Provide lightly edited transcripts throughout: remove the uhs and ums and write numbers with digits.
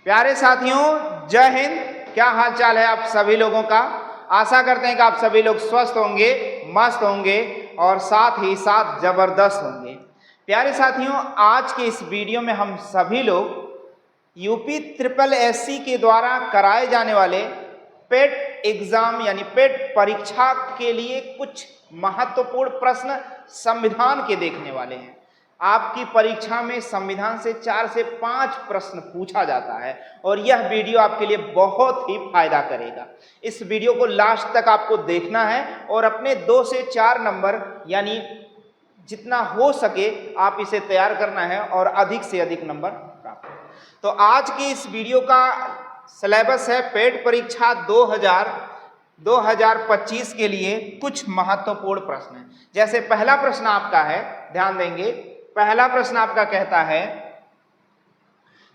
प्यारे साथियों, जय हिंद। क्या हाल चाल है आप सभी लोगों का। आशा करते हैं कि आप सभी लोग स्वस्थ होंगे, मस्त होंगे और साथ ही साथ जबरदस्त होंगे। प्यारे साथियों, आज के इस वीडियो में हम सभी लोग यूपी ट्रिपल एससी के द्वारा कराए जाने वाले पेट एग्जाम यानी पेट परीक्षा के लिए कुछ महत्वपूर्ण प्रश्न संविधान के देखने वाले हैं। आपकी परीक्षा में संविधान से 4 से 5 प्रश्न पूछा जाता है और यह वीडियो आपके लिए बहुत ही फायदा करेगा। इस वीडियो को लास्ट तक आपको देखना है और अपने 2 से 4 नंबर यानी जितना हो सके आप इसे तैयार करना है और अधिक से अधिक नंबर प्राप्त। तो आज की इस वीडियो का सिलेबस है पेट परीक्षा 2025 के लिए कुछ महत्वपूर्ण प्रश्न हैं। जैसे पहला प्रश्न आपका है, ध्यान देंगे। पहला प्रश्न आपका कहता है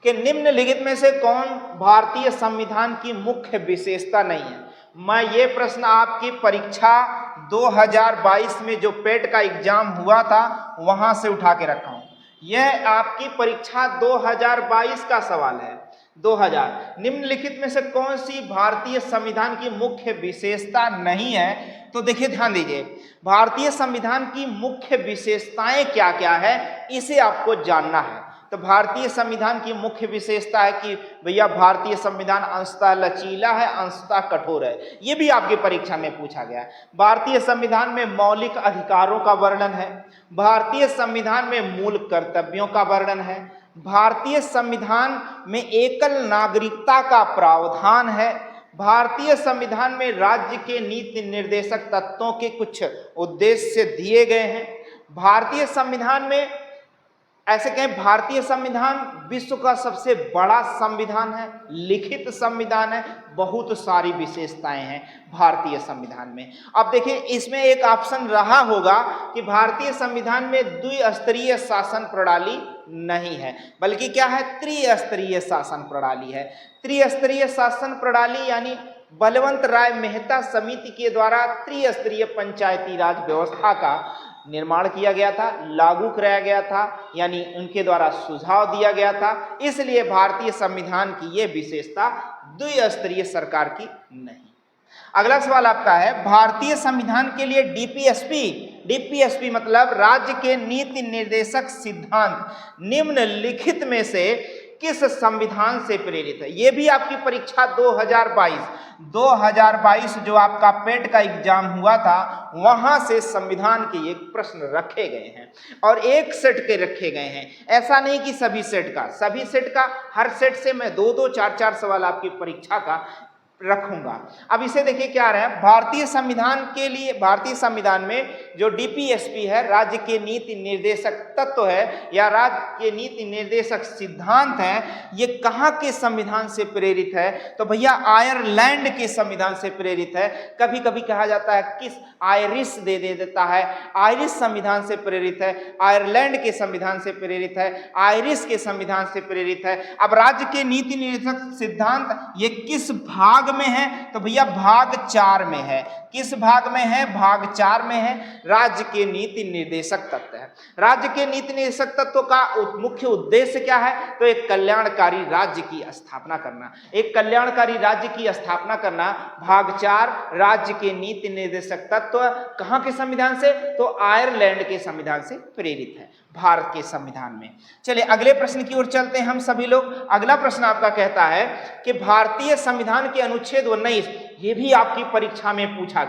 कि निम्नलिखित में से कौन भारतीय संविधान की मुख्य विशेषता नहीं है। मैं ये प्रश्न आपकी परीक्षा 2022 में जो पेट का एग्जाम हुआ था वहां से उठा के रखा हूं। यह आपकी परीक्षा 2022 का सवाल है। 2000 निम्नलिखित में से कौन सी भारतीय संविधान की मुख्य विशेषता नहीं है। तो देखिए, ध्यान दीजिए, भारतीय संविधान की मुख्य विशेषताएं क्या क्या है इसे आपको जानना है। तो भारतीय संविधान की मुख्य विशेषता है कि भैया भारतीय संविधान अंशतः लचीला है, अंशतः कठोर है। ये भी आपकी परीक्षा में पूछा गया है। भारतीय संविधान में मौलिक अधिकारों का वर्णन है। भारतीय संविधान में मूल कर्तव्यों का वर्णन है। भारतीय संविधान में एकल नागरिकता का प्रावधान है। भारतीय संविधान में राज्य के नीति निर्देशक तत्वों के कुछ उद्देश्य दिए गए हैं। भारतीय संविधान में ऐसे कहें, भारतीय संविधान विश्व का सबसे बड़ा संविधान है, लिखित संविधान है, बहुत सारी विशेषताएं हैं भारतीय संविधान में। अब देखिए, इसमें एक ऑप्शन रहा होगा कि भारतीय संविधान में द्विस्तरीय शासन प्रणाली नहीं है, बल्कि क्या है, त्रिस्तरीय शासन प्रणाली है। त्रिस्तरीय शासन प्रणाली यानी बलवंत राय मेहता समिति के द्वारा त्रिस्तरीय पंचायती राज व्यवस्था का निर्माण किया गया था, लागू कराया गया था, यानी उनके द्वारा सुझाव दिया गया था। इसलिए भारतीय संविधान की यह विशेषता द्विस्तरीय सरकार की नहीं। अगला सवाल आपका है, भारतीय संविधान के लिए डीपीएसपी मतलब राज्य के नीति निर्देशक सिद्धांत निम्नलिखित में से किस संविधान से प्रेरित है। यह भी आपकी परीक्षा 2022 जो आपका पेट का एग्जाम हुआ था वहां से संविधान के एक प्रश्न रखे गए हैं और एक सेट के रखे गए हैं। ऐसा नहीं कि सभी सेट का, हर सेट से मैं 2-2, 4-4 सवाल आपकी परीक्षा का रखूंगा। अब इसे देखिए क्या रहा है, भारतीय संविधान के लिए, भारतीय संविधान में जो डीपीएसपी है, राज्य के नीति निर्देशक तत्व है या राज्य के नीति निर्देशक सिद्धांत है, ये कहाँ के संविधान से प्रेरित है। तो भैया आयरलैंड के संविधान से प्रेरित है। कभी कभी कहा जाता है किस आयरिश दे देता है, आयरिश संविधान से प्रेरित है, आयरलैंड के संविधान से प्रेरित है, आयरिश के संविधान से प्रेरित है। अब राज्य के नीति निर्देशक सिद्धांत ये किस भाग में है। तो भैया भाग 4 में है। किस भाग में है, भाग 4 में है। राज्य के नीति निर्देशक तत्व है। राज्य के नीति निर्देशक तत्व का मुख्य उद्देश्य क्या है। तो एक कल्याणकारी राज्य की स्थापना करना, एक कल्याणकारी राज्य की स्थापना करना। भाग 4 राज्य के नीति निर्देशक तत्व कहां के संविधान से, तो आयरलैंड के संविधान से प्रेरित है, भारत के संविधान में। चलिए अगले प्रश्न की ओर चलते हैं हम सभी लोग। अगला प्रश्न आपका कहता है कि भारतीय संविधान के अनुच्छेद 19, ये भी आपकी परीक्षा में पूछा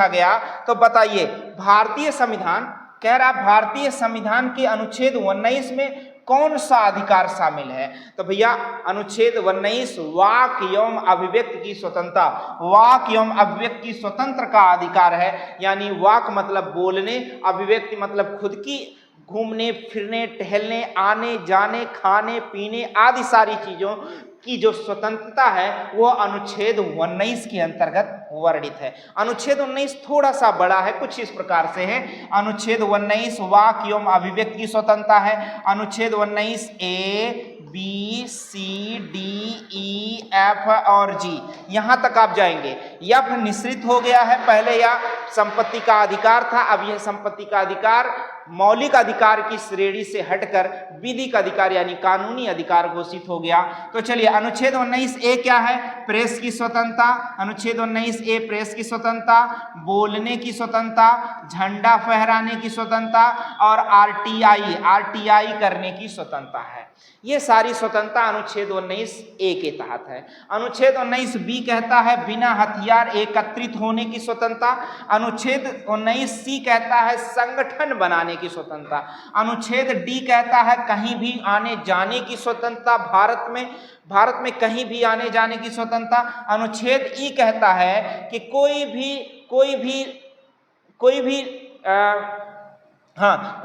गया, तो बताइए भारतीय संविधान कह रहा, भारतीय संविधान के अनुच्छेद 19 में कौन सा अधिकार शामिल है। तो भैया अनुच्छेद 19 वाक एवं अभिव्यक्ति की स्वतंत्रता, वाक एवं अभिव्यक्ति की स्वतंत्र का अधिकार है। यानी वाक मतलब बोलने, अभिव्यक्ति मतलब खुद की घूमने फिरने, टहलने, आने जाने, खाने पीने आदि सारी चीजों की जो स्वतंत्रता है वो अनुच्छेद 19 के अंतर्गत वर्णित है। अनुच्छेद 19 थोड़ा सा बड़ा है, कुछ इस प्रकार से है। अनुच्छेद 19 वाक एवं अभिव्यक्ति की स्वतंत्रता है। अनुच्छेद 19 A, B C D E F और जी, यहां तक आप जाएंगे। एफ निश्चित हो गया है, पहले यह संपत्ति का अधिकार था, अब यह संपत्ति का अधिकार मौलिक अधिकार की श्रेणी से हटकर विधिक अधिकार यानी कानूनी अधिकार घोषित हो गया। तो चलिए अनुच्छेद 19A क्या है? प्रेस की स्वतंत्रता। अनुच्छेद 19A प्रेस की स्वतंत्रता, बोलने की स्वतंत्रता, झंडा फहराने की स्वतंत्रता और आरटीआई करने की स्वतंत्रता है। ये सारी स्वतंत्रता अनुच्छेद 19A के तहत है। अनुच्छेद 19B कहता है बिना हथियार एकत्रित होने की स्वतंत्रता। अनुच्छेद 19C कहता है संगठन बनाने की स्वतंत्रता। अनुच्छेद D कहता है कहीं भी आने जाने की स्वतंत्रता, भारत में कहीं भी आने जाने की स्वतंत्रता। अनुच्छेद E कहता है कि कोई भी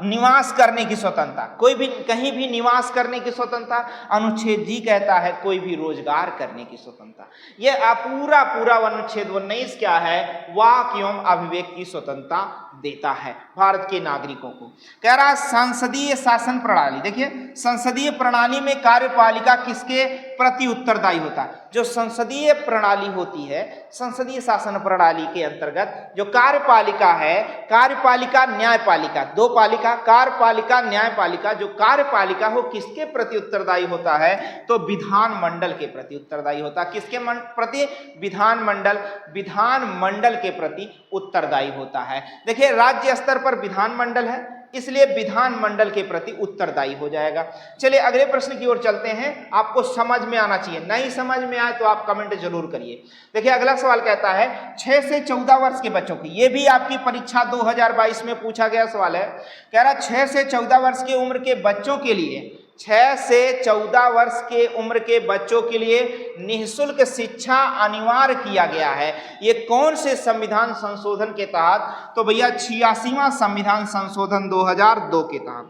निवास करने की स्वतंत्रता, कोई भी कहीं भी निवास करने की स्वतंत्रता। अनुच्छेद जी कहता है कोई भी रोजगार करने की स्वतंत्रता। यह पूरा अनुच्छेद 19 क्या है? वाक एवं अभिव्यक्ति की स्वतंत्रता देता है भारत के नागरिकों को। कह रहा संसदीय शासन प्रणाली, देखिए संसदीय प्रणाली में कार्यपालिका किसके प्रति उत्तरदायी होता है? जो संसदीय प्रणाली होती है, संसदीय शासन प्रणाली के अंतर्गत जो कार्यपालिका है, कार्यपालिका न्यायपालिका, दो पालिका, कार्यपालिका न्यायपालिका, जो कार्यपालिका हो किसके प्रति उत्तरदायी होता है? तो विधानमंडल के प्रति उत्तरदायी होता है। किसके प्रति? विधानमंडल के प्रति उत्तरदायी होता है। देखिए राज्य स्तर पर विधानमंडल है, इसलिए विधानमंडल के प्रति उत्तरदायी हो जाएगा। चलिए अगले प्रश्न की ओर चलते हैं। आपको समझ में आना चाहिए, नहीं समझ में आए तो आप कमेंट जरूर करिए। देखिए अगला सवाल कहता है 6 से 14 वर्ष के बच्चों की, ये भी आपकी परीक्षा 2022 में पूछा गया सवाल है। कह रहा 6 से 14 वर्ष की उम्र के बच्चों के लिए, 6 से 14 वर्ष के उम्र के बच्चों के लिए निःशुल्क शिक्षा अनिवार्य किया गया है। ये कौन से संविधान संशोधन के तहत? तो भैया 86वां संविधान संशोधन 2002 के तहत।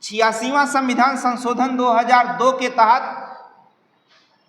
86वां संविधान संशोधन 2002 के तहत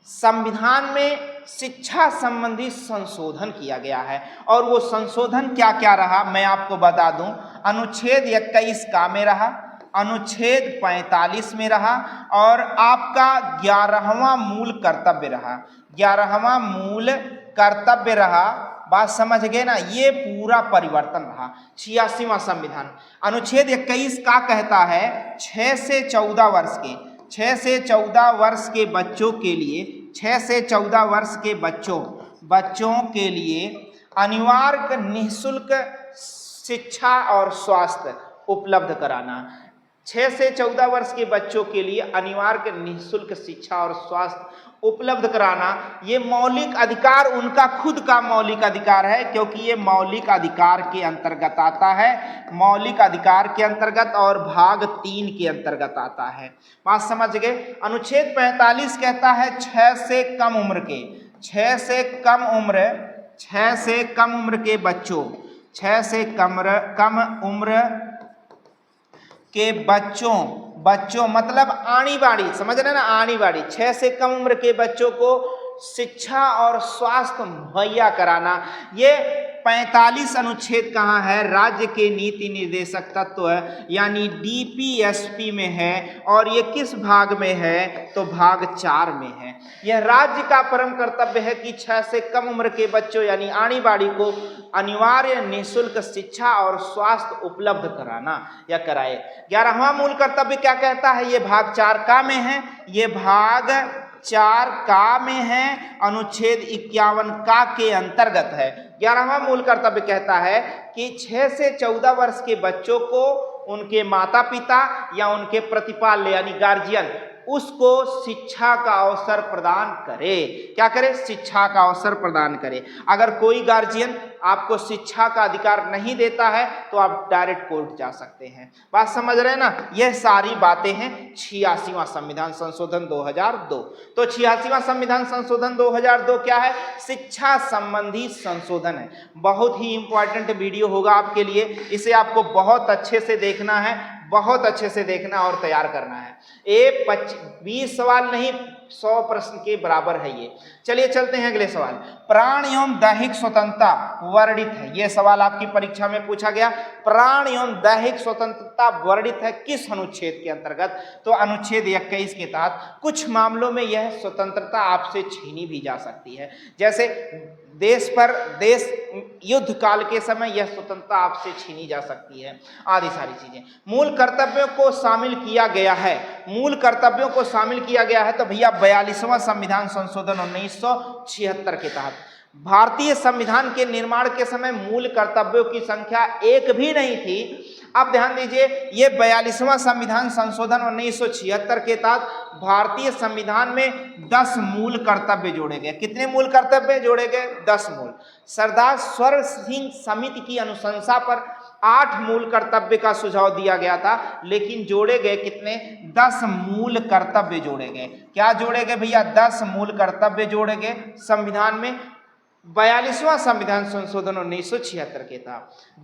संविधान में शिक्षा संबंधी संशोधन किया गया है। और वो संशोधन क्या क्या रहा मैं आपको बता दूं। अनुच्छेद 21 का में रहा, अनुच्छेद 45 में रहा और आपका 11वां मूल कर्तव्य रहा। 11वां मूल कर्तव्य रहा, बात समझ गए ना? ये पूरा परिवर्तन रहा 86वां संविधान। अनुच्छेद 21 का कहता है 6 से 14 वर्ष के, 6 से 14 वर्ष के बच्चों के लिए, 6 से 14 वर्ष के बच्चों के लिए अनिवार्य निःशुल्क शिक्षा और स्वास्थ्य उपलब्ध कराना। 6 से 14 वर्ष के बच्चों के लिए अनिवार्य निःशुल्क शिक्षा और स्वास्थ्य उपलब्ध कराना, ये मौलिक अधिकार उनका खुद का मौलिक अधिकार है, क्योंकि ये मौलिक अधिकार के अंतर्गत आता है, मौलिक अधिकार के अंतर्गत और भाग 3 के अंतर्गत आता है। बात समझ गए? अनुच्छेद 45 कहता है 6 से कम उम्र के, 6 से कम उम्र के बच्चों, 6 से कम उम्र के बच्चों मतलब आनी बाड़ी, समझ रहे ना? आनी बाड़ी 6 से कम उम्र के बच्चों को शिक्षा और स्वास्थ्य मुहैया कराना। ये 45 अनुच्छेद कहाँ है? राज्य के नीति निर्देशक तत्व है यानी डीपीएसपी में है। और ये किस भाग में है? तो भाग 4 में है। यह राज्य का परम कर्तव्य है कि 6 से कम उम्र के बच्चों यानी आनी बाड़ी को अनिवार्य निःशुल्क शिक्षा और स्वास्थ्य उपलब्ध कराना या कराए। 11वां मूल कर्तव्य क्या कहता है? ये भाग 4 का में है, ये भाग 4 का में है, अनुच्छेद 51 का के अंतर्गत है। 11वां मूल कर्तव्य कहता है कि 6 से 14 वर्ष के बच्चों को उनके माता पिता या उनके प्रतिपाल्य यानी गार्जियन उसको शिक्षा का अवसर प्रदान करे। क्या करे? शिक्षा का अवसर प्रदान करे। अगर कोई गार्जियन आपको शिक्षा का अधिकार नहीं देता है तो आप डायरेक्ट कोर्ट जा सकते हैं। बात समझ रहे हैं ना? यह सारी बातें हैं 86वां संविधान संशोधन 2002। तो 86वां संविधान संशोधन 2002 क्या है? शिक्षा संबंधी संशोधन है। बहुत ही इंपॉर्टेंट वीडियो होगा आपके लिए, इसे आपको बहुत अच्छे से देखना है, बहुत अच्छे से देखना और तैयार करना है। 20 सवाल नहीं, 100 प्रश्न के बराबर है ये। चलिए चलते हैं अगले सवाल। प्राण एवं दैहिक स्वतंत्रता वर्णित है, ये सवाल आपकी परीक्षा में पूछा गया। प्राण एवं दैहिक स्वतंत्रता वर्णित है किस अनुच्छेद के अंतर्गत? तो अनुच्छेद 21 के तहत। कुछ मामलों में यह स्वतंत्रता आपसे छीनी भी जा सकती है, जैसे देश युद्ध काल के समय यह स्वतंत्रता आपसे छीनी जा सकती है, आदि सारी चीजें। मूल कर्तव्यों को शामिल किया गया है, मूल कर्तव्यों को शामिल किया गया है तो भैया 42वां संविधान संशोधन 1976 के तहत। भारतीय संविधान के निर्माण के समय मूल कर्तव्यों की संख्या एक भी नहीं थी। अब ध्यान दीजिए, ये 42वां संविधान संशोधन 1976 के तहत भारतीय संविधान में 10 मूल कर्तव्य जोड़े गए। कितने मूल कर्तव्य जोड़े गए? 10 मूल। सरदार स्वर्ण सिंह समिति की अनुशंसा पर 8 मूल कर्तव्य का सुझाव दिया गया था, लेकिन जोड़े गए कितने? 10 मूल कर्तव्य जोड़े गए। क्या जोड़े गए भैया? 10 मूल कर्तव्य जोड़े गए संविधान में। 42वां संविधान संशोधन 1976 के था।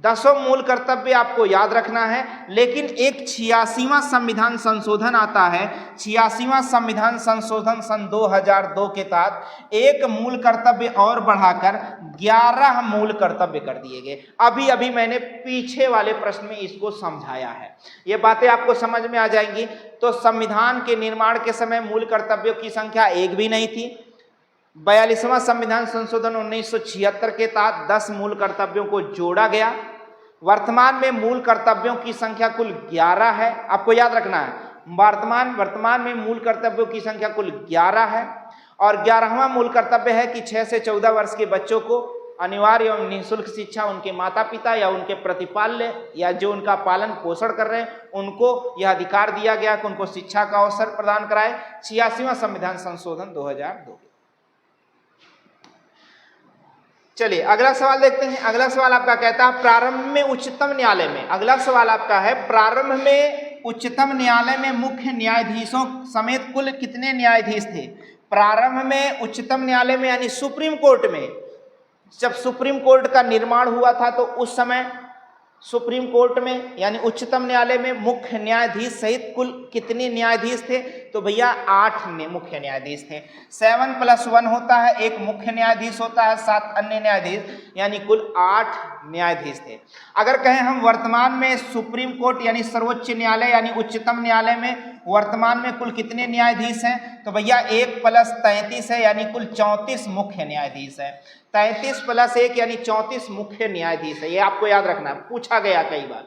10 मूल कर्तव्य आपको याद रखना है, लेकिन एक 86वां संविधान संशोधन आता है। 86वां संविधान संशोधन सन 2002 के तहत एक मूल कर्तव्य और बढ़ाकर 11 मूल कर्तव्य कर दिए गए। अभी अभी मैंने पीछे वाले प्रश्न में इसको समझाया है, ये बातें आपको समझ में आ जाएंगी। तो संविधान के निर्माण के समय मूल कर्तव्यों की संख्या एक भी नहीं थी। 42वां संविधान संशोधन 1976 के तहत 10 मूल कर्तव्यों को जोड़ा गया। वर्तमान में मूल कर्तव्यों की संख्या कुल 11 है, आपको याद रखना है। वर्तमान में मूल कर्तव्यों की संख्या कुल 11 है, और 11वां मूल कर्तव्य है कि 6 से 14 वर्ष के बच्चों को अनिवार्य एवं निःशुल्क शिक्षा उनके माता पिता या उनके प्रतिपाल्य या जो उनका पालन पोषण कर रहे हैं उनको यह अधिकार दिया गया कि उनको शिक्षा का अवसर प्रदान कराए। 86वां संविधान संशोधन 2002। चलिए अगला सवाल देखते हैं। अगला सवाल आपका कहता है प्रारंभ में उच्चतम न्यायालय में, अगला सवाल आपका है प्रारंभ में उच्चतम न्यायालय में मुख्य न्यायाधीशों समेत कुल कितने न्यायाधीश थे? प्रारंभ में उच्चतम न्यायालय में यानी सुप्रीम कोर्ट में, जब सुप्रीम कोर्ट का निर्माण हुआ था तो उस समय सुप्रीम कोर्ट में यानी उच्चतम न्यायालय में मुख्य न्यायाधीश सहित कुल कितने न्यायाधीश थे? तो भैया 8 मुख्य न्यायाधीश थे। 7+1 होता है, एक मुख्य न्यायाधीश होता है, 7 अन्य न्यायाधीश, यानी कुल 8 न्यायाधीश थे। अगर कहें हम वर्तमान में सुप्रीम कोर्ट यानी सर्वोच्च न्यायालय यानी उच्चतम न्यायालय में वर्तमान में कुल कितने न्यायाधीश हैं? तो भैया 1+33 है, यानी कुल 34 मुख्य न्यायाधीश है। 33+1 यानी 34 मुख्य न्यायाधीश है, ये आपको याद रखना है, पूछा गया कई बार।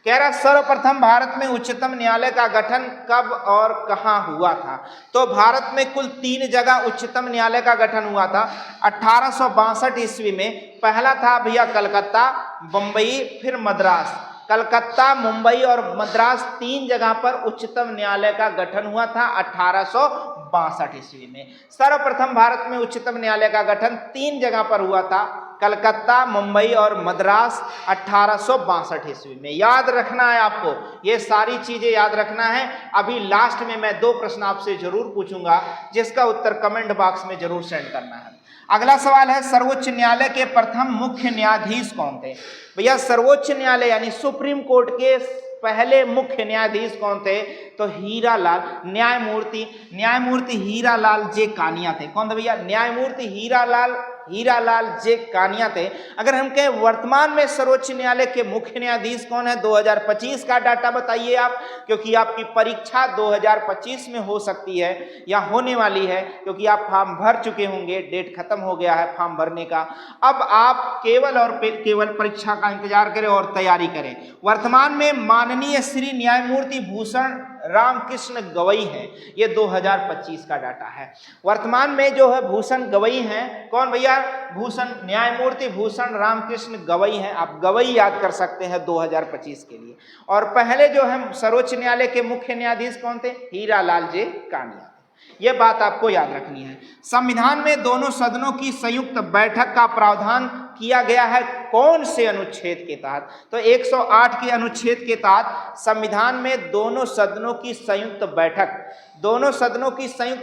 कह रहा सर्वप्रथम भारत में उच्चतम न्यायालय का गठन कब और कहां हुआ था? तो भारत में कुल 3 जगह उच्चतम न्यायालय का गठन हुआ था। 1862 ईस्वी में पहला था भैया कलकत्ता, बंबई, फिर मद्रास। कलकत्ता, मुंबई और मद्रास 3 जगह पर उच्चतम न्यायालय का गठन हुआ था 1862 ईस्वी में। सर्वप्रथम भारत में उच्चतम न्यायालय का गठन 3 जगह पर हुआ था, कलकत्ता, मुंबई और मद्रास 1862 ईस्वी में। याद रखना है आपको, ये सारी चीजें याद रखना है। अभी लास्ट में मैं 2 प्रश्न आपसे जरूर पूछूंगा, जिसका उत्तर कमेंट बॉक्स में जरूर सेंड करना है। अगला सवाल है सर्वोच्च न्यायालय के प्रथम मुख्य न्यायाधीश कौन थे? भैया सर्वोच्च न्यायालय यानी सुप्रीम कोर्ट के पहले मुख्य न्यायाधीश कौन थे? तो हीरालाल, न्यायमूर्ति हीरालाल जे कानिया थे। कौन थे भैया? न्यायमूर्ति हीरालाल जे कानिया थे। अगर हम कहें वर्तमान में सर्वोच्च न्यायालय के मुख्य न्यायाधीश कौन है 2025 का डाटा बताइए आप, क्योंकि आपकी परीक्षा 2025 में हो सकती है या होने वाली है, क्योंकि आप फॉर्म भर चुके होंगे, डेट खत्म हो गया है फॉर्म भरने का। अब आप केवल और केवल परीक्षा का इंतजार करें और तैयारी करें। वर्तमान में माननीय श्री न्यायमूर्ति भूषण रामकृष्ण गवई है, ये 2025 का डाटा है। वर्तमान में जो है भूषण गवई हैं, कौन भैया? भूषण, न्यायमूर्ति भूषण रामकृष्ण गवई हैं। आप गवई याद कर सकते हैं 2025 के लिए। और पहले जो है सर्वोच्च न्यायालय के मुख्य न्यायाधीश कौन थे? हीरालाल जे कानिया। यह बात आपको याद रखनी है। संविधान में दोनों सदनों की संयुक्त बैठक का प्रावधान किया गया है कौन से अनुच्छेद के तहत? तो 108 के अनुच्छेद के तहत संविधान में दोनों सदनों की संयुक्त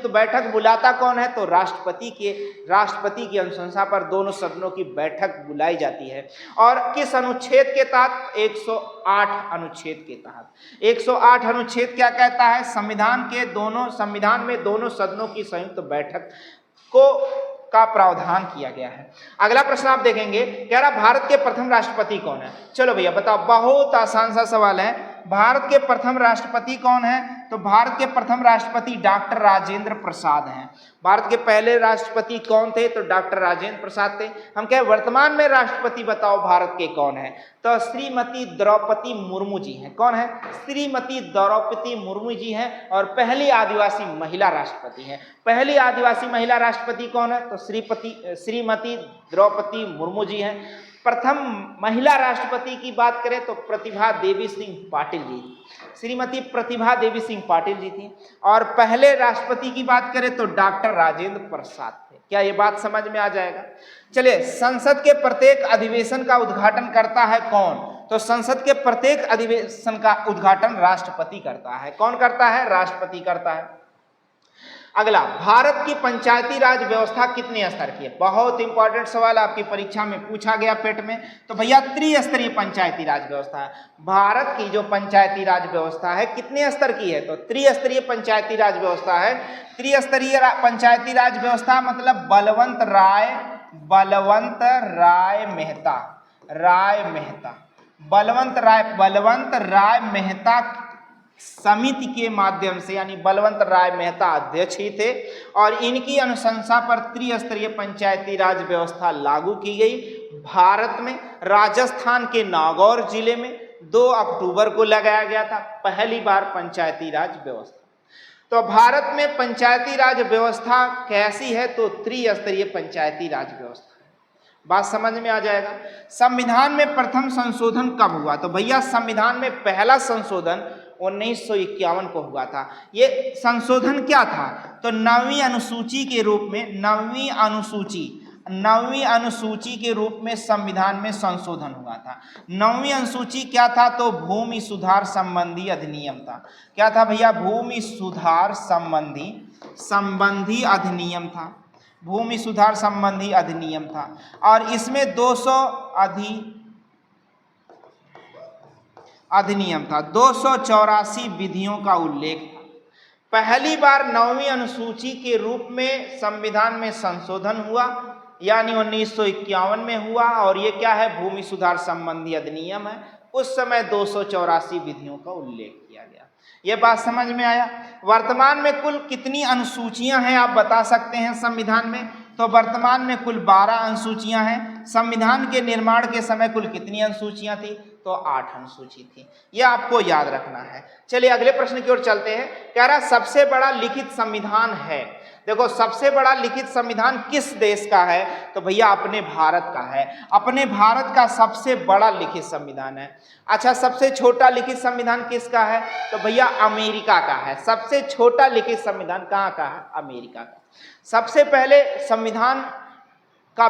बैठक बुलाता कौन है? तो राष्ट्रपति की अनुशंसा पर दोनों सदनों की बैठक बुलाई जाती है। और किस अनुच्छेद के तहत? 108 अनुच्छेद के तहत। 108 अनुच्छेद क्या कहता है? संविधान में दोनों सदनों की संयुक्त बैठक का प्रावधान किया गया है। अगला प्रश्न आप देखेंगे, कह रहा भारत के प्रथम राष्ट्रपति कौन है? चलो भैया बताओ, बहुत आसान सा सवाल है। भारत के प्रथम राष्ट्रपति कौन है? तो भारत के प्रथम राष्ट्रपति डॉक्टर राजेंद्र प्रसाद हैं। भारत के पहले राष्ट्रपति कौन थे? तो डॉक्टर राजेंद्र प्रसाद थे। हम कहे वर्तमान में राष्ट्रपति बताओ भारत के कौन है? तो श्रीमती द्रौपदी मुर्मू जी हैं। कौन है? श्रीमती द्रौपदी मुर्मू जी हैं और पहली आदिवासी महिला राष्ट्रपति हैं। पहली आदिवासी महिला राष्ट्रपति कौन है? तो श्रीमती द्रौपदी मुर्मू जी हैं। प्रथम महिला राष्ट्रपति की बात करें तो प्रतिभा देवी सिंह पाटिल जी, श्रीमती प्रतिभा देवी सिंह पाटिल जी थी। और पहले राष्ट्रपति की बात करें तो डॉक्टर राजेंद्र प्रसाद थे। क्या ये बात समझ में आ जाएगा? चलिए, संसद के प्रत्येक अधिवेशन का उद्घाटन करता है कौन? तो संसद के प्रत्येक अधिवेशन का उद्घाटन राष्ट्रपति करता है। कौन करता है? राष्ट्रपति करता है। अगला, भारत की पंचायती राज व्यवस्था कितने स्तर की है? बहुत इंपॉर्टेंट सवाल, आपकी परीक्षा में पूछा गया पेट में। तो भैया त्रिस्तरीय पंचायती राज व्यवस्था है। भारत की जो पंचायती राज व्यवस्था है कितने स्तर की है? तो त्रिस्तरीय पंचायती राज व्यवस्था है। त्रिस्तरीय पंचायती राज व्यवस्था मतलब बलवंत राय मेहता समिति के माध्यम से, यानी बलवंत राय मेहता अध्यक्ष ही थे और इनकी अनुशंसा पर त्रिस्तरीय पंचायती राज व्यवस्था लागू की गई। भारत में राजस्थान के नागौर जिले में 2 अक्टूबर को लगाया गया था पहली बार पंचायती राज व्यवस्था। तो भारत में पंचायती राज व्यवस्था कैसी है? तो त्रिस्तरीय पंचायती राज व्यवस्था। बात समझ में आ जाएगा। संविधान में प्रथम संशोधन कब हुआ? तो भैया संविधान में पहला संशोधन 1951 को हुआ था। ये संशोधन क्या था? तो नवीं अनुसूची के रूप में संविधान में संशोधन हुआ था। नवीं अनुसूची क्या था? तो भूमि सुधार संबंधी अधिनियम था। क्या था भैया? भूमि सुधार संबंधी अधिनियम था। और इसमें 200 अधिनियम था, 284 विधियों का उल्लेख था। पहली बार नवीं अनुसूची के रूप में संविधान में संशोधन हुआ, यानी 1951 में हुआ। और ये क्या है? भूमि सुधार संबंधी अधिनियम है। उस समय 284 विधियों का उल्लेख किया गया। ये बात समझ में आया? वर्तमान में कुल कितनी अनुसूचियां हैं आप बता सकते हैं संविधान में? तो वर्तमान में कुल 12 अनुसूचियां हैं। संविधान के निर्माण के समय कुल कितनी अनुसूचियां थी? तो 8 अनुसूची थी। यह आपको याद रखना है। चलिए अगले प्रश्न की ओर चलते हैं। कह रहा सबसे बड़ा लिखित संविधान है। देखो, सबसे बड़ा लिखित संविधान किस देश का है? तो भैया अपने भारत का है। अपने भारत का सबसे बड़ा लिखित संविधान है। अच्छा, सबसे छोटा लिखित संविधान किसका है? तो भैया अमेरिका का है। सबसे छोटा लिखित संविधान कहाँ का है? अमेरिका का। सबसे पहले संविधान का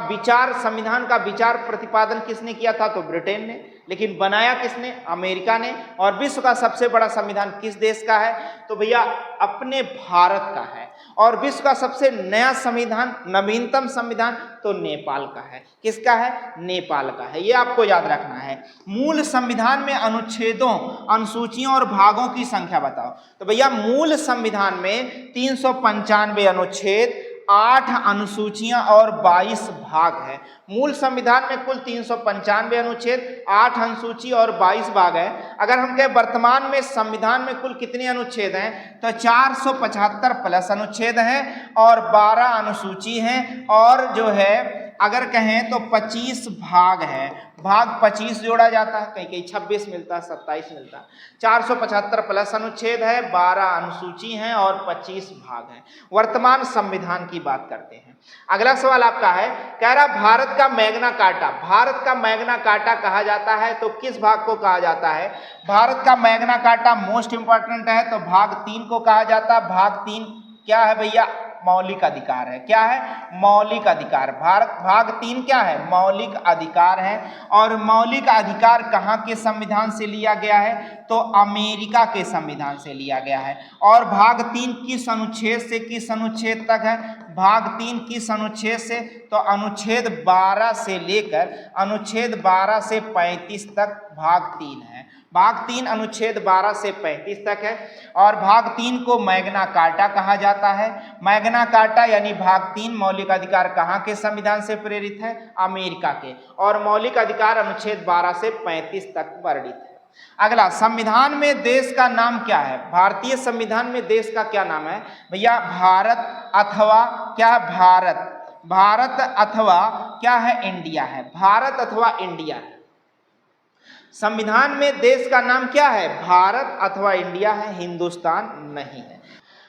विचार प्रतिपादन किसने किया था? तो ब्रिटेन ने। लेकिन बनाया किसने? अमेरिका ने। और विश्व का सबसे बड़ा संविधान किस देश का है? तो भैया अपने भारत का है। और विश्व का सबसे नया संविधान, नवीनतम संविधान तो नेपाल का है। किसका है? नेपाल का है। ये आपको याद रखना है। मूल संविधान में अनुच्छेदों, अनुसूचियों और भागों की संख्या बताओ। तो भैया मूल संविधान में 395 अनुच्छेद, 8 अनुसूचियां और 22 भाग है। मूल संविधान में कुल 395 अनुच्छेद, 8 अनुसूची और 22 भाग है। अगर हम कहें वर्तमान में संविधान में कुल कितने अनुच्छेद हैं? तो 475 प्लस अनुच्छेद हैं और 12 अनुसूची हैं और जो है अगर कहें तो 25 भाग है। भाग 25 जोड़ा जाता है, कहीं कहीं 26 मिलता है, 27 मिलता है। 475 प्लस अनुच्छेद है, 12 अनुसूची हैं और 25 भाग हैं। वर्तमान संविधान की बात करते हैं। अगला सवाल आपका है, कह रहा भारत का मैग्ना कार्टा। भारत का मैग्ना कार्टा कहा जाता है तो किस भाग को कहा जाता है? भारत का मैग्ना कार्टा मोस्ट इंपॉर्टेंट है तो भाग 3 को कहा जाता है। भाग 3 क्या है भैया? मौलिक अधिकार है। क्या है? मौलिक अधिकार। भाग 3 क्या है? मौलिक अधिकार है। और मौलिक अधिकार कहाँ के संविधान से लिया गया है? तो अमेरिका के संविधान से लिया गया है। और भाग 3 किस अनुच्छेद से किस अनुच्छेद तक है? भाग 3 किस अनुच्छेद से? तो अनुच्छेद 12 से लेकर अनुच्छेद 12 से 35 तक भाग 3 है। भाग 3 अनुच्छेद 12 से 35 तक है। और भाग 3 को मैग्ना कार्टा कहा जाता है। मैग्ना कार्टा यानी भाग 3 मौलिक अधिकार कहाँ के संविधान से प्रेरित है? अमेरिका के। और मौलिक अधिकार अनुच्छेद 12 से 35 तक वर्णित है। अगला, संविधान में देश का नाम क्या है? भारतीय संविधान में देश का क्या नाम है भैया? भारत अथवा क्या? भारत अथवा क्या है? इंडिया है। भारत अथवा इंडिया है। संविधान में देश का नाम क्या है? भारत अथवा इंडिया है, हिंदुस्तान नहीं है।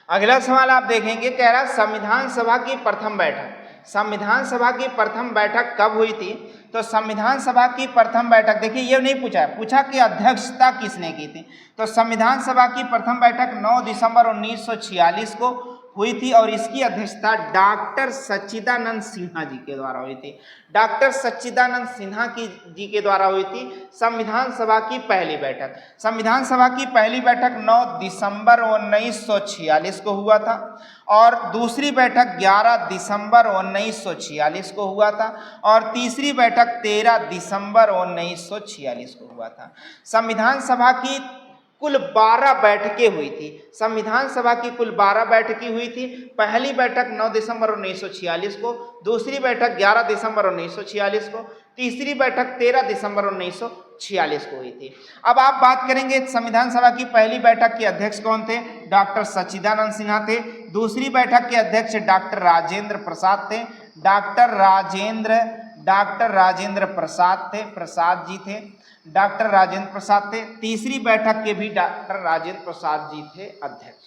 अगला सवाल आप देखेंगे, कह रहा संविधान सभा की प्रथम बैठक। संविधान सभा की प्रथम बैठक कब हुई थी? तो संविधान सभा की प्रथम बैठक, देखिए ये नहीं पूछा है, पूछा कि अध्यक्षता किसने की थी। तो संविधान सभा की प्रथम बैठक 9 दिसंबर 1946 को हुई थी और इसकी अध्यक्षता डॉक्टर सच्चिदानंद सिन्हा जी के द्वारा हुई थी। डॉक्टर सच्चिदानंद सिन्हा जी के द्वारा हुई थी संविधान सभा की पहली बैठक। संविधान सभा की पहली बैठक 9 दिसंबर 1946 को हुआ था और दूसरी बैठक 11 दिसंबर 1946 को हुआ था और तीसरी बैठक 13 दिसंबर 1946 को हुआ था। संविधान सभा की कुल 12 बैठकें हुई थी। संविधान सभा की कुल 12 बैठकें हुई थी। पहली बैठक 9 दिसंबर 1946 को, दूसरी बैठक 11 दिसंबर 1946 को, तीसरी बैठक 13 दिसंबर 1946 को हुई थी। अब आप बात करेंगे संविधान सभा की पहली बैठक के अध्यक्ष कौन थे? डॉक्टर सच्चिदानंद सिन्हा थे। दूसरी बैठक के अध्यक्ष डॉक्टर राजेंद्र प्रसाद थे। डॉक्टर राजेंद्र प्रसाद थे, प्रसाद जी थे। डॉक्टर राजेंद्र प्रसाद थे। तीसरी बैठक के भी डॉक्टर राजेंद्र प्रसाद जी थे अध्यक्ष।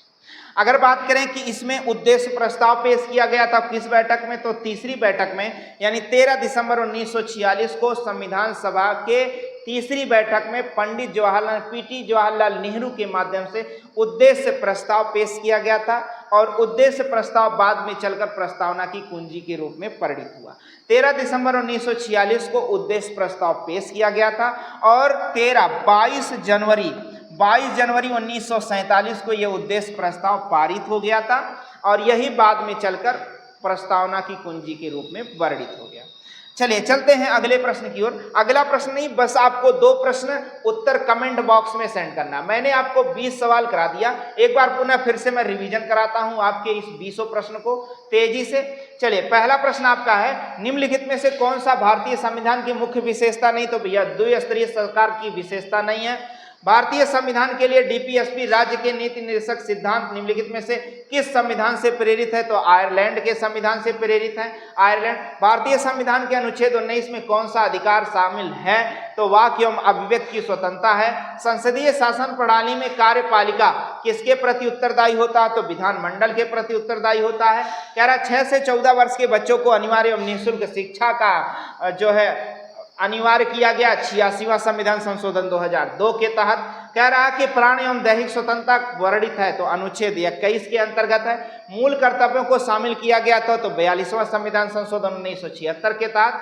अगर बात करें कि इसमें उद्देश्य प्रस्ताव पेश किया गया था किस बैठक में? तो तीसरी बैठक में, यानी 13 दिसंबर 1946 को संविधान सभा के तीसरी बैठक में पंडित जवाहरलाल नेहरू के माध्यम से उद्देश्य प्रस्ताव पेश किया गया था और उद्देश्य प्रस्ताव बाद में चलकर प्रस्तावना की कुंजी के रूप में परिणित हुआ। 13 दिसंबर 1946 को उद्देश्य प्रस्ताव पेश किया गया था और 22 जनवरी 1947 को यह उद्देश्य प्रस्ताव पारित हो गया था और यही बाद में चलकर प्रस्तावना की कुंजी के रूप में वर्णित हो गया। चलिए चलते हैं अगले प्रश्न की ओर। अगला प्रश्न नहीं, बस आपको 2 प्रश्न उत्तर कमेंट बॉक्स में सेंड करना। मैंने आपको 20 सवाल करा दिया, एक बार पुनः फिर से मैं रिवीजन कराता हूं आपके इस 20 प्रश्न को तेजी से। चलिए, पहला प्रश्न आपका है, निम्नलिखित में से कौन सा भारतीय संविधान की मुख्य विशेषता नहीं? तो भैया द्विस्तरीय सरकार की विशेषता नहीं है। भारतीय संविधान के लिए डीपीएसपी राज्य के नीति निर्देशक सिद्धांत निम्नलिखित में से किस संविधान से प्रेरित है? तो आयरलैंड के संविधान से प्रेरित है। आयरलैंड। भारतीय संविधान के अनुच्छेद 19 में कौन सा अधिकार शामिल है? तो वाक एवं अभिव्यक्ति की स्वतंत्रता है। संसदीय शासन प्रणाली में कार्यपालिका किसके प्रति उत्तरदायी होता है? तो विधानमंडल के प्रति उत्तरदायी होता है। कह रहा 6 से 14 वर्ष के बच्चों को अनिवार्य एवं निःशुल्क शिक्षा का जो है अनिवार्य किया गया 86वां संविधान संशोधन 2002 के तहत। कह रहा है कि प्राण एवं दैहिक स्वतंत्रता वर्णित है तो अनुच्छेद 21 के अंतर्गत है। मूल कर्तव्यों को शामिल किया गया था तो 42वां संविधान संशोधन 1976 के तहत।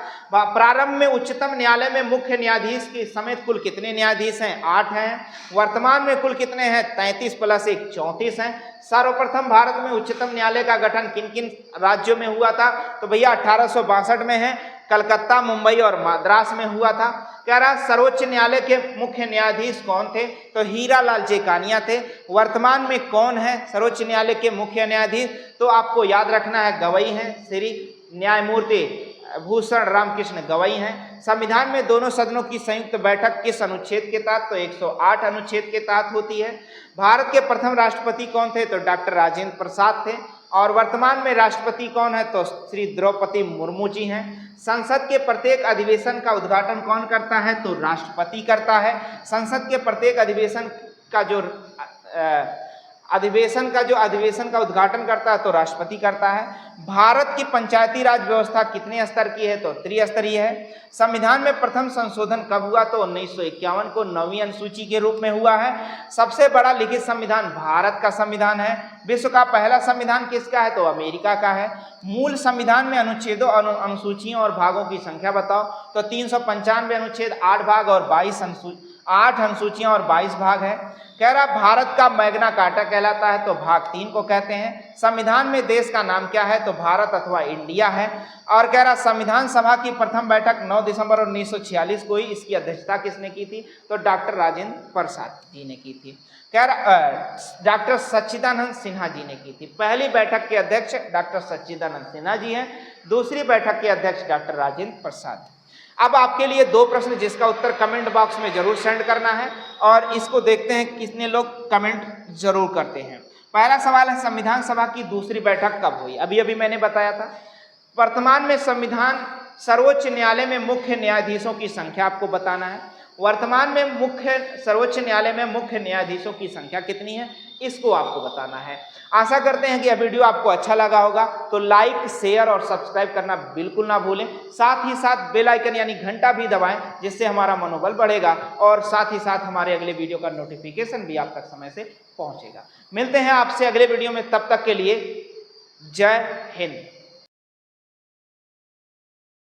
प्रारंभ में उच्चतम न्यायालय में मुख्य न्यायाधीश के समेत कुल कितने न्यायाधीश हैं? 8 हैं। वर्तमान में कुल कितने हैं? 33 + 1 34 हैं। सर्वप्रथम भारत में उच्चतम न्यायालय का गठन किन किन राज्यों में हुआ था? तो भैया 1862 में है, कलकत्ता, मुंबई और मद्रास में हुआ था। कह रहा सर्वोच्च न्यायालय के मुख्य न्यायाधीश कौन थे? तो हीरालाल जेकानिया थे। वर्तमान में कौन है सर्वोच्च न्यायालय के मुख्य न्यायाधीश? तो आपको याद रखना है, गवई हैं, श्री न्यायमूर्ति भूषण रामकृष्ण गवई हैं। संविधान में दोनों सदनों की संयुक्त बैठक किस अनुच्छेद के तहत? तो 108 अनुच्छेद के तहत होती है। भारत के प्रथम राष्ट्रपति कौन थे? तो डॉक्टर राजेंद्र प्रसाद थे। और वर्तमान में राष्ट्रपति कौन है? तो श्री द्रौपदी मुर्मू जी हैं। संसद के प्रत्येक अधिवेशन का उद्घाटन कौन करता है? तो राष्ट्रपति करता है। संसद के प्रत्येक अधिवेशन का जो अधिवेशन का उद्घाटन करता है तो राष्ट्रपति करता है। भारत की पंचायती राज व्यवस्था कितने स्तर की है? तो त्रिस्तरीय है। संविधान में प्रथम संशोधन कब हुआ? तो 1951 को 9वीं अनुसूची के रूप में हुआ है। सबसे बड़ा लिखित संविधान भारत का संविधान है। विश्व का पहला संविधान किसका है? तो अमेरिका का है। मूल संविधान में अनुच्छेदों, अनुसूचियों और भागों की संख्या बताओ। तो 395 अनुच्छेद, 8 भाग और 8 अनुसूचियां और 22 भाग है। कह रहा भारत का मैग्ना कार्टा कहलाता है, तो भाग 3 को कहते हैं। संविधान में देश का नाम क्या है? तो भारत अथवा इंडिया है। और कह रहा संविधान सभा की प्रथम बैठक 9 दिसंबर 1946 को ही, इसकी अध्यक्षता किसने की थी? तो डॉक्टर राजेंद्र प्रसाद जी ने की थी। कह रहा डॉक्टर सच्चिदानंद सिन्हा जी ने की थी। पहली बैठक के अध्यक्ष डॉक्टर सच्चिदानंद सिन्हा जी हैं, दूसरी बैठक के अध्यक्ष डॉक्टर राजेंद्र प्रसाद। अब आपके लिए 2 प्रश्न जिसका उत्तर कमेंट बॉक्स में जरूर सेंड करना है और इसको देखते हैं कितने लोग कमेंट जरूर करते हैं। पहला सवाल है, संविधान सभा की दूसरी बैठक कब हुई? अभी मैं बताया था। वर्तमान में संविधान सर्वोच्च न्यायालय में मुख्य न्यायाधीशों की संख्या आपको बताना है। वर्तमान में सर्वोच्च न्यायालय में मुख्य न्यायाधीशों की संख्या कितनी है, इसको आपको बताना है। आशा करते हैं कि यह वीडियो आपको अच्छा लगा होगा, तो लाइक, शेयर और सब्सक्राइब करना बिल्कुल ना भूलें। साथ ही साथ बेल आइकन यानी घंटा भी दबाएं, जिससे हमारा मनोबल बढ़ेगा और साथ ही साथ हमारे अगले वीडियो का नोटिफिकेशन भी आप तक समय से पहुंचेगा। मिलते हैं आपसे अगले वीडियो में, तब तक के लिए जय हिंद।